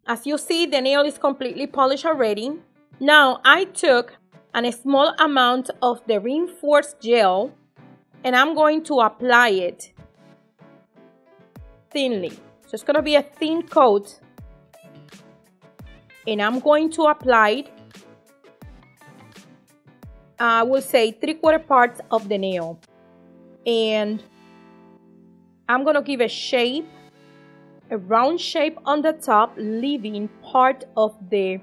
As you see, the nail is completely polished already. Now I took a small amount of the reinforced gel and I'm going to apply it thinly. So it's going to be a thin coat. And I'm going to apply it, I will say 3/4 parts of the nail. And I'm going to give a shape, a round shape on the top, leaving part of the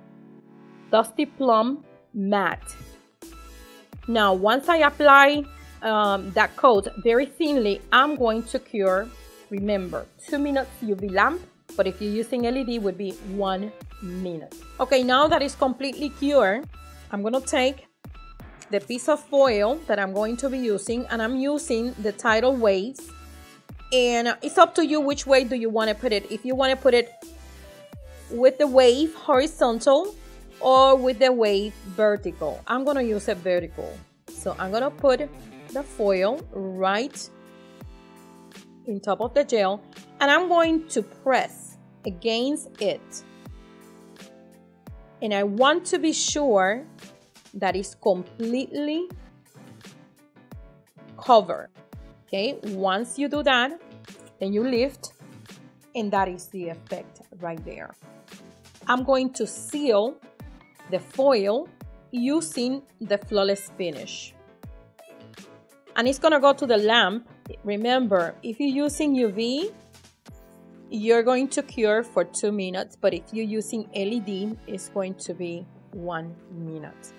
Dusty Plum matte. Now, once I apply that coat very thinly, I'm going to cure, remember, 2 minutes UV lamp, but if you're using LED, it would be 1 minute. Okay, now that it's completely cured, I'm going to take the piece of foil that I'm going to be using, and I'm using the tidal waves. And it's up to you which way do you want to put it. If you want to put it with the wave horizontal or with the wave vertical. I'm going to use it vertical. So I'm going to put the foil right in top of the gel, and I'm going to press against it. And I want to be sure that it's completely covered. Okay, once you do that, then you lift, and that is the effect right there. I'm going to seal the foil using the Flawless Finish. And it's gonna go to the lamp. Remember, if you're using UV, you're going to cure for 2 minutes, but if you're using LED, it's going to be 1 minute.